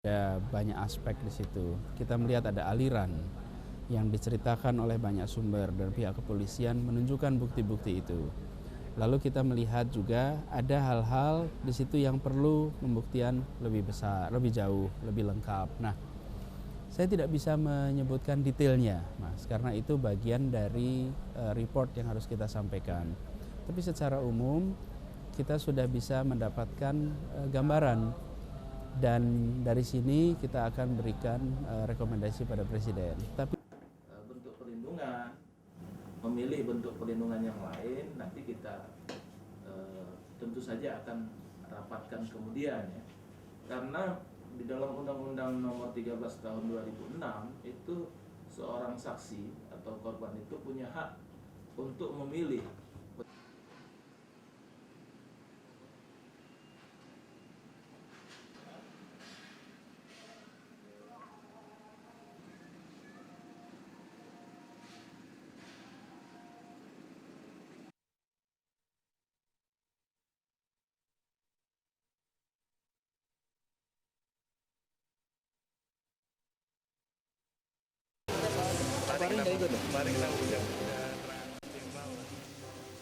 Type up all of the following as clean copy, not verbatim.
Ada banyak aspek di situ. Kita melihat ada aliran yang diceritakan oleh banyak sumber dan pihak kepolisian menunjukkan bukti-bukti itu. Lalu kita melihat juga ada hal-hal di situ yang perlu pembuktian lebih besar, lebih jauh, lebih lengkap. Nah, saya tidak bisa menyebutkan detailnya, Mas, karena itu bagian dari report yang harus kita sampaikan. Tapi secara umum kita sudah bisa mendapatkan gambaran. Dan dari sini kita akan berikan rekomendasi pada Presiden. Tapi bentuk perlindungan, memilih bentuk perlindungan yang lain, nanti kita tentu saja akan rapatkan kemudian ya. Karena di dalam Undang-Undang Nomor 13 Tahun 2006 itu seorang saksi atau korban itu punya hak untuk memilih.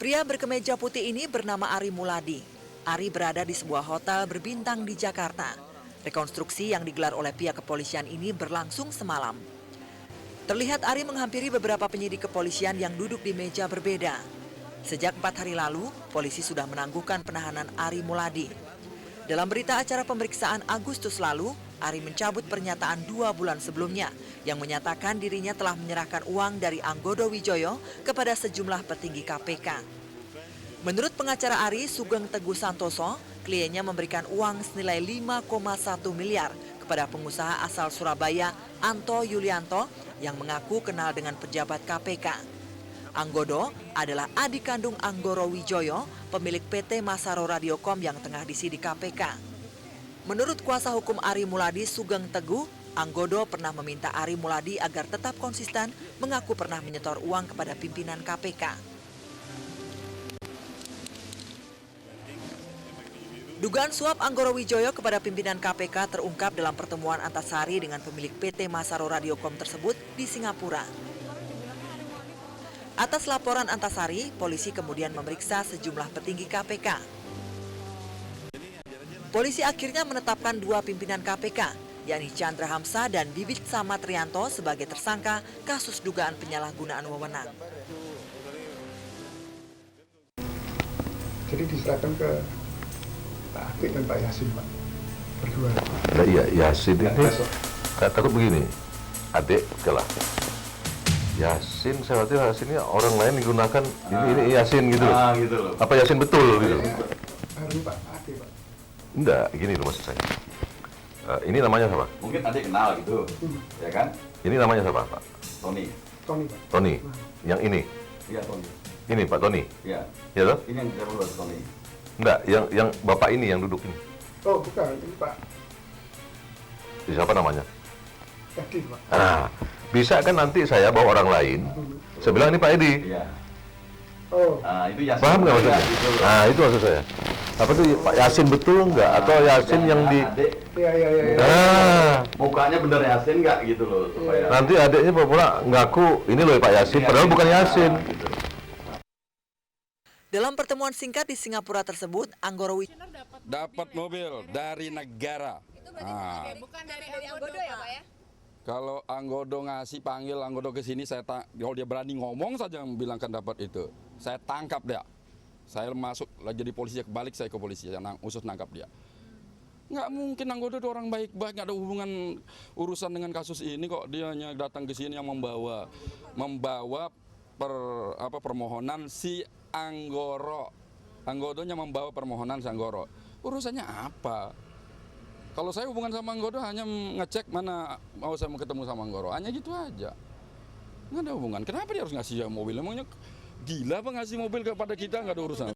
Pria berkemeja putih ini bernama Ari Muladi. Ari berada di sebuah hotel berbintang di Jakarta. Rekonstruksi yang digelar oleh pihak kepolisian ini berlangsung semalam. Terlihat Ari menghampiri beberapa penyidik kepolisian yang duduk di meja berbeda. Sejak 4 hari lalu, polisi sudah menangguhkan penahanan Ari Muladi. Dalam berita acara pemeriksaan Agustus lalu, Ari mencabut pernyataan 2 bulan sebelumnya yang menyatakan dirinya telah menyerahkan uang dari Anggodo Wijoyo kepada sejumlah petinggi KPK. Menurut pengacara Ari, Sugeng Teguh Santoso, kliennya memberikan uang senilai 5,1 miliar kepada pengusaha asal Surabaya, Anto Yulianto, yang mengaku kenal dengan pejabat KPK. Anggodo adalah adik kandung Anggoro Wijoyo, pemilik PT Masaro Radiocom yang tengah disidik KPK. Menurut kuasa hukum Ari Muladi, Sugeng Teguh, Anggodo pernah meminta Ari Muladi agar tetap konsisten mengaku pernah menyetor uang kepada pimpinan KPK. Dugaan suap Anggoro Wijoyo kepada pimpinan KPK terungkap dalam pertemuan Antasari dengan pemilik PT Masaro Radiocom tersebut di Singapura. Atas laporan Antasari, polisi kemudian memeriksa sejumlah petinggi KPK. Polisi akhirnya menetapkan 2 pimpinan KPK, yakni Chandra Hamsa dan Bibit Samatrianto sebagai tersangka kasus dugaan penyalahgunaan wewenang. Jadi diserahkan ke Pak Atik dan Pak Yasin, Pak, berdua. Nah, iya, Yasin ini saya takut begini, Adik kalah. Yasin, saya khawatir Yasin ini orang lain digunakan ini Yasin gitu loh. Gitu loh. Apa Yasin betul gitu? Baru Pak Atik, Pak. Enggak, gini loh maksud saya. Ini namanya siapa? Mungkin Adik kenal gitu, ya kan? Ini namanya siapa, Pak? Tony. Tony, Pak. Tony. Yang ini. Iya, Tony. Ini Pak Tony. Iya. Ya toh? Ini yang tidak perlu Tony. Enggak, yang Bapak ini yang duduk ini. Oh, bukan, ini Pak Siapa namanya? Edi, Pak. Nah, bisa kan nanti saya bawa orang lain. Saya bilang ini Pak Edi. Iya. Oh, Itu Yasin. Paham nggak maksudnya? Gitu loh. Nah, itu maksud saya. Apa tuh Pak Yasin betul nggak? Atau Yasin yang di... Adik, iya. Nah, mukanya bener Yasin nggak gitu loh, supaya nanti adiknya pura-pura ngaku ini loh Pak Yasin, padahal bukan Yasin. Gitu. Dalam pertemuan singkat di Singapura tersebut, Anggoro Wijoyo dapat mobil dari negara. Bukan dari Anggodo ya Pak ya? Kalau Anggodo ngasih panggil Anggodo ke sini, kalau dia berani ngomong saja bilangkan dapat itu, saya tangkap dia. Saya masuk lagi di polisi, balik saya ke polisi, usus nangkap dia. Nggak mungkin Anggodo itu orang baik-baik, nggak ada hubungan urusan dengan kasus ini kok. Dia hanya datang ke sini yang membawa permohonan si Anggoro. Anggodonya membawa permohonan si Anggoro. Urusannya apa? Kalau saya hubungan sama Anggodo hanya ngecek mana mau saya mau ketemu sama Anggoro, hanya gitu aja. Nggak ada hubungan. Kenapa dia harus ngasih mobil? Emangnya gila apa ngasih mobil kepada kita, nggak ada urusan.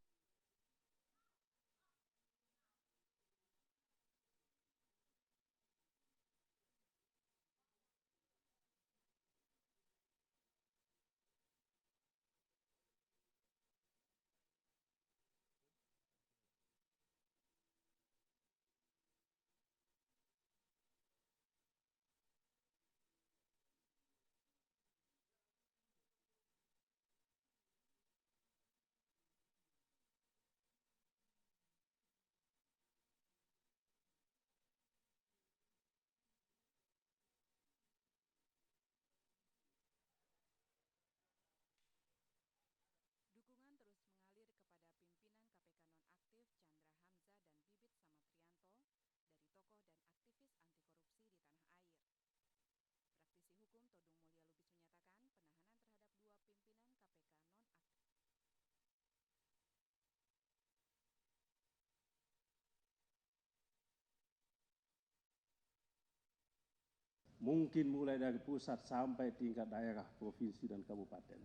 mungkin mulai dari pusat sampai tingkat daerah, provinsi, dan kabupaten.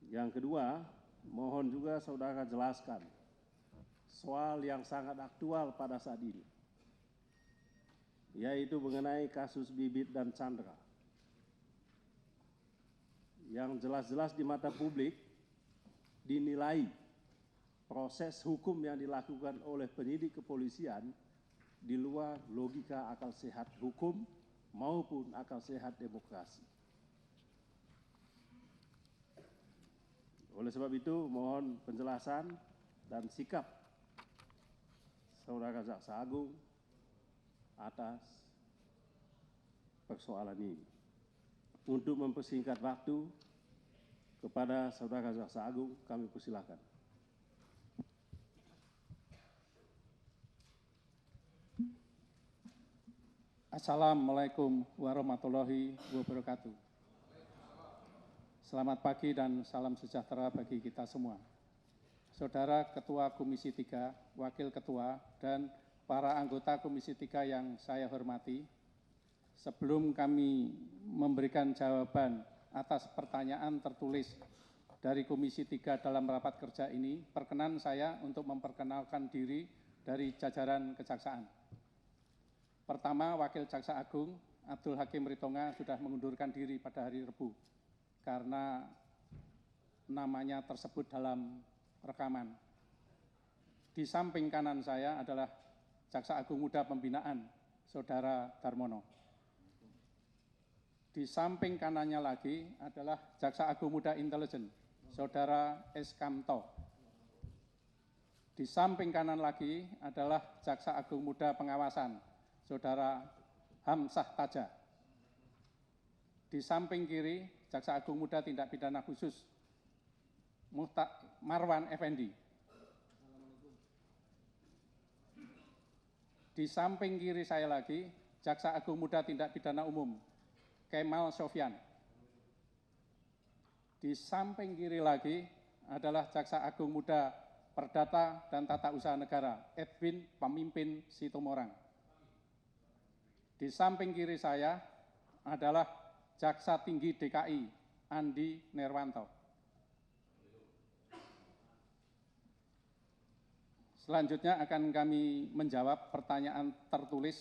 Yang kedua, mohon juga saudara jelaskan soal yang sangat aktual pada saat ini, yaitu mengenai kasus Bibit dan Chandra. Yang jelas-jelas di mata publik dinilai proses hukum yang dilakukan oleh penyidik kepolisian di luar logika akal sehat hukum maupun akal sehat demokrasi. Oleh sebab itu, mohon penjelasan dan sikap Saudara Jaksa Agung atas persoalan ini. Untuk mempersingkat waktu, kepada Saudara Jaksa Agung kami persilakan. Assalamualaikum warahmatullahi wabarakatuh. Selamat pagi dan salam sejahtera bagi kita semua. Saudara Ketua Komisi 3, Wakil Ketua, dan para anggota Komisi 3 yang saya hormati, sebelum kami memberikan jawaban atas pertanyaan tertulis dari Komisi 3 dalam rapat kerja ini, perkenan saya untuk memperkenalkan diri dari jajaran Kejaksaan. Pertama, Wakil Jaksa Agung Abdul Hakim Ritonga sudah mengundurkan diri pada hari Rabu karena namanya tersebut dalam rekaman. Di samping kanan saya adalah Jaksa Agung Muda Pembinaan, Saudara Darmono. Di samping kanannya lagi adalah Jaksa Agung Muda Intelijen, Saudara S. Kamto. Di samping kanan lagi adalah Jaksa Agung Muda Pengawasan, Saudara Hamsah Taja. Di samping kiri, Jaksa Agung Muda Tindak Pidana Khusus, Marwan Effendi. Di samping kiri saya lagi, Jaksa Agung Muda Tindak Pidana Umum, Kemal Sofyan. Di samping kiri lagi adalah Jaksa Agung Muda Perdata dan Tata Usaha Negara, Edwin Pemimpin Situmorang. Di samping kiri saya adalah Jaksa Tinggi DKI, Andi Nerwanto. Selanjutnya akan kami menjawab pertanyaan tertulis.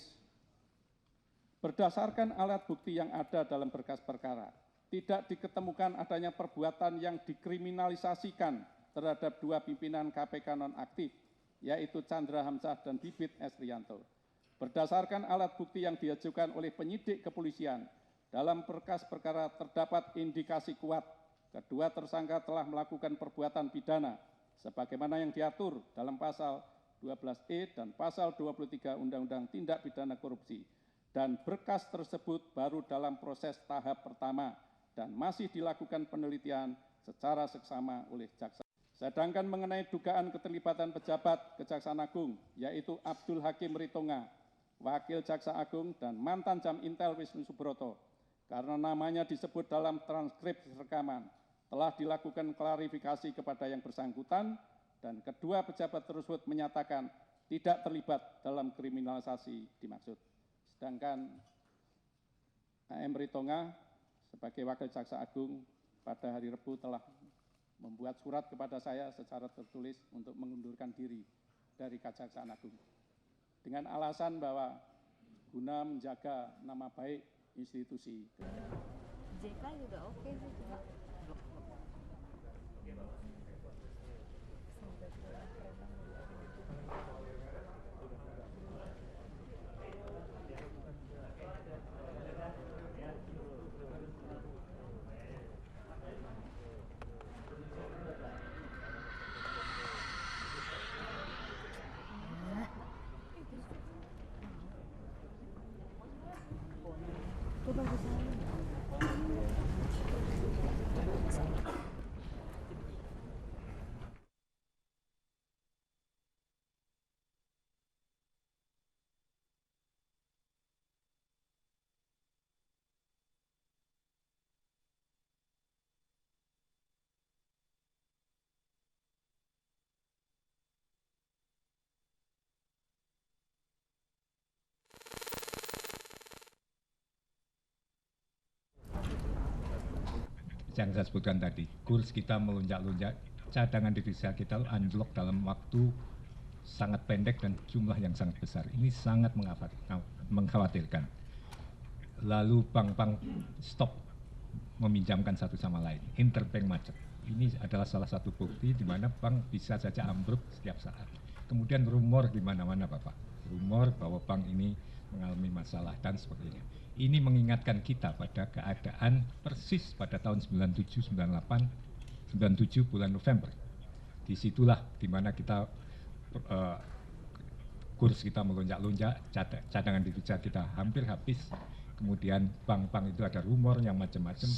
Berdasarkan alat bukti yang ada dalam berkas perkara, tidak diketemukan adanya perbuatan yang dikriminalisasikan terhadap dua pimpinan KPK nonaktif, yaitu Chandra Hamzah dan Bibit Esrianto. Berdasarkan alat bukti yang diajukan oleh penyidik kepolisian, dalam berkas perkara terdapat indikasi kuat kedua tersangka telah melakukan perbuatan pidana sebagaimana yang diatur dalam pasal 12E dan pasal 23 Undang-Undang Tindak Pidana Korupsi, dan berkas tersebut baru dalam proses tahap pertama dan masih dilakukan penelitian secara seksama oleh jaksa. Sedangkan mengenai dugaan keterlibatan pejabat Kejaksaan Agung, yaitu Abdul Hakim Ritonga, Wakil Jaksa Agung dan mantan Jam Intel Wisnu Subroto, karena namanya disebut dalam transkrip rekaman, telah dilakukan klarifikasi kepada yang bersangkutan dan kedua pejabat tersebut menyatakan tidak terlibat dalam kriminalisasi dimaksud. Sedangkan AM Ritonga sebagai Wakil Jaksa Agung pada hari Rabu telah membuat surat kepada saya secara tertulis untuk mengundurkan diri dari Kejaksaan Agung dengan alasan bahwa guna menjaga nama baik institusi. JK juga oke sih, Pak. Coba ke sana. yang saya sebutkan tadi, kurs kita melonjak-lonjak, cadangan devisa kita unlock dalam waktu sangat pendek dan jumlah yang sangat besar. Ini sangat mengkhawatirkan. Lalu bank-bank stop meminjamkan satu sama lain, interbank macet. Ini adalah salah satu bukti di mana bank bisa saja ambruk setiap saat. Kemudian rumor di mana-mana Bapak, rumor bahwa bank ini mengalami masalah dan sebagainya. Ini mengingatkan kita pada keadaan persis pada tahun 97 bulan November. Disitulah di mana kita kurs kita melonjak-lonjak, cadangan devisa kita hampir habis. Kemudian bank-bank itu ada rumor yang macam-macam.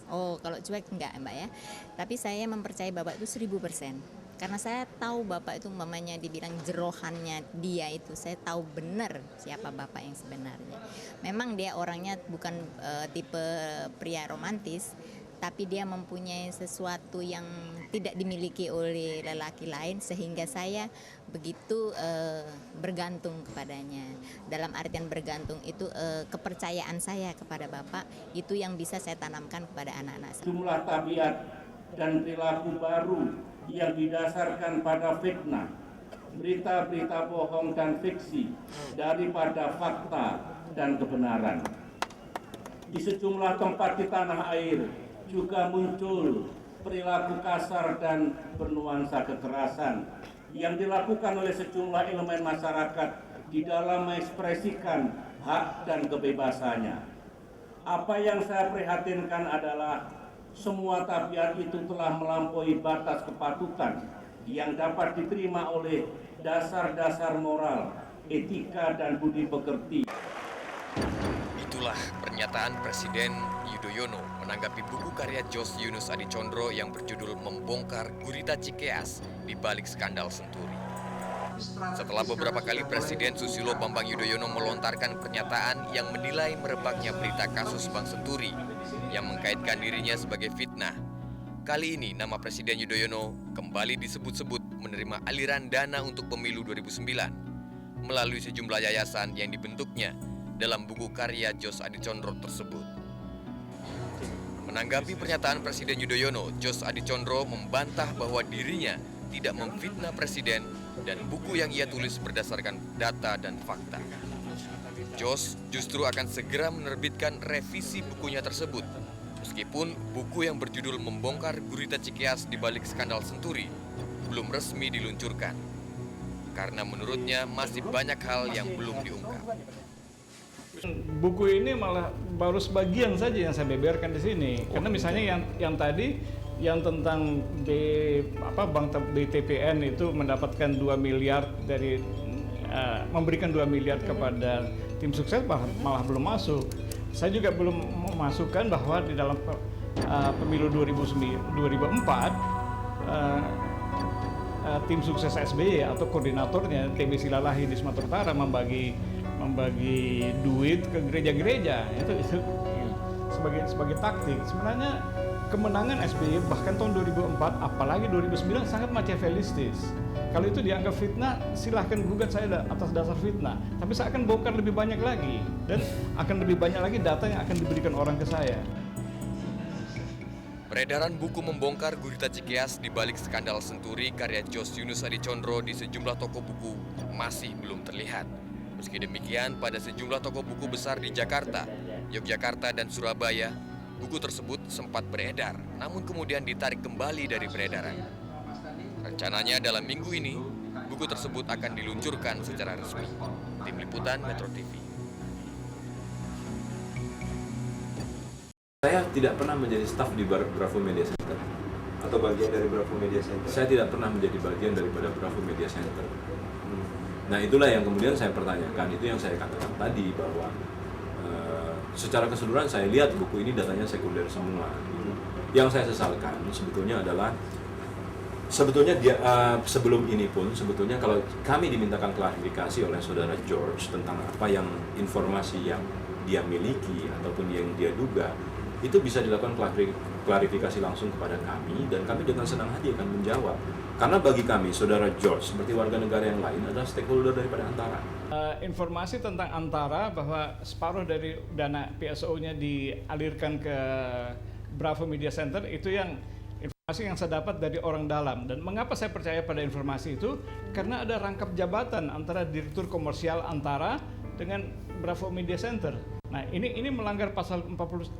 Oh, kalau cuek enggak Mbak ya. Tapi saya mempercayai Bapak itu 1000%. Karena saya tahu Bapak itu umpamanya dibilang jerohannya dia itu, saya tahu benar siapa Bapak yang sebenarnya. Memang dia orangnya bukan tipe pria romantis, tapi dia mempunyai sesuatu yang tidak dimiliki oleh lelaki lain sehingga saya begitu bergantung kepadanya. Dalam artian bergantung itu kepercayaan saya kepada Bapak itu yang bisa saya tanamkan kepada anak-anak saya. Jumlah tabiat dan perilaku baru yang didasarkan pada fitnah, berita-berita bohong dan fiksi daripada fakta dan kebenaran. Di sejumlah tempat di tanah air juga muncul perilaku kasar dan bernuansa kekerasan yang dilakukan oleh sejumlah elemen masyarakat di dalam mengekspresikan hak dan kebebasannya. Apa yang saya prihatinkan adalah semua tabiat itu telah melampaui batas kepatutan yang dapat diterima oleh dasar-dasar moral, etika, dan budi pekerti. Itulah pernyataan Presiden Yudhoyono menanggapi buku karya Jos Yunus Adicondro yang berjudul Membongkar Gurita Cikeas di balik skandal Senturi. Setelah beberapa kali Presiden Susilo Bambang Yudhoyono melontarkan pernyataan yang menilai merebaknya berita kasus Bank Senturi yang mengkaitkan dirinya sebagai fitnah, kali ini nama Presiden Yudhoyono kembali disebut-sebut menerima aliran dana untuk pemilu 2009 melalui sejumlah yayasan yang dibentuknya dalam buku karya Jos Adicondro tersebut. Menanggapi pernyataan Presiden Yudhoyono, Jos Adicondro membantah bahwa dirinya tidak memfitnah Presiden dan buku yang ia tulis berdasarkan data dan fakta. Jos justru akan segera menerbitkan revisi bukunya tersebut, meskipun buku yang berjudul Membongkar Gurita Cikeas di balik skandal Senturi belum resmi diluncurkan, karena menurutnya masih banyak hal yang belum diungkap. Buku ini malah baru sebagian saja yang saya beberkan di sini. Karena misalnya yang tadi yang tentang Bank BTPN itu mendapatkan 2 miliar dari memberikan 2 miliar kepada tim sukses malah belum masuk. Saya juga belum memasukkan bahwa di dalam pemilu 2004 tim sukses SBY atau koordinatornya TB Silalahi di Sumatera Utara membagi duit ke gereja-gereja itu sebagai taktik. Sebenarnya kemenangan SBY bahkan tahun 2004 apalagi 2009 sangat machiavellistis. Kalau itu dianggap fitnah, silahkan gugat saya atas dasar fitnah. Tapi saya akan bongkar lebih banyak lagi dan akan lebih banyak lagi data yang akan diberikan orang ke saya. Peredaran buku Membongkar Gurita Cikeas di balik skandal Senturi karya Jos Yunus Adicondro di sejumlah toko buku masih belum terlihat. Meski demikian, pada sejumlah toko buku besar di Jakarta Yogyakarta, dan Surabaya, buku tersebut sempat beredar, namun kemudian ditarik kembali dari peredaran. Rencananya dalam minggu ini, buku tersebut akan diluncurkan secara resmi. Tim Liputan Metro TV. Saya tidak pernah menjadi staf di Bravo Media Center. Atau bagian dari Bravo Media Center? Saya tidak pernah menjadi bagian daripada Bravo Media Center. Nah, itulah yang kemudian saya pertanyakan, itu yang saya katakan tadi, bahwa secara keseluruhan saya lihat buku ini datanya sekunder semua. Yang saya sesalkan sebetulnya adalah, sebelum ini pun sebetulnya kalau kami dimintakan klarifikasi oleh saudara George tentang apa yang informasi yang dia miliki ataupun yang dia duga, itu bisa dilakukan klarifikasi langsung kepada kami, dan kami dengan senang hati akan menjawab. Karena bagi kami, saudara George seperti warga negara yang lain adalah stakeholder daripada Antara. Informasi tentang Antara bahwa separuh dari dana PSO-nya dialirkan ke Bravo Media Center, itu yang informasi yang saya dapat dari orang dalam. Dan mengapa saya percaya pada informasi itu? Karena ada rangkap jabatan antara Direktur Komersial Antara dengan Bravo Media Center. Nah, ini melanggar pasal 40,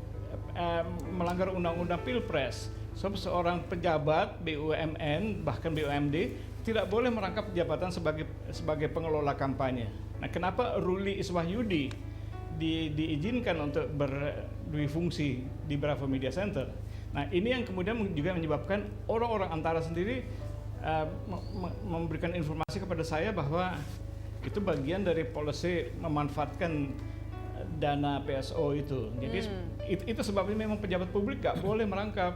melanggar Undang-Undang Pilpres. Seorang pejabat BUMN bahkan BUMD tidak boleh merangkap jabatan sebagai pengelola kampanye. Nah, kenapa Ruli Iswahyudi diizinkan untuk berfungsi di Bravo Media Center? Nah, ini yang kemudian juga menyebabkan orang-orang Antara sendiri memberikan informasi kepada saya bahwa itu bagian dari policy memanfaatkan dana PSO itu. Jadi itu sebabnya memang pejabat publik nggak boleh merangkap.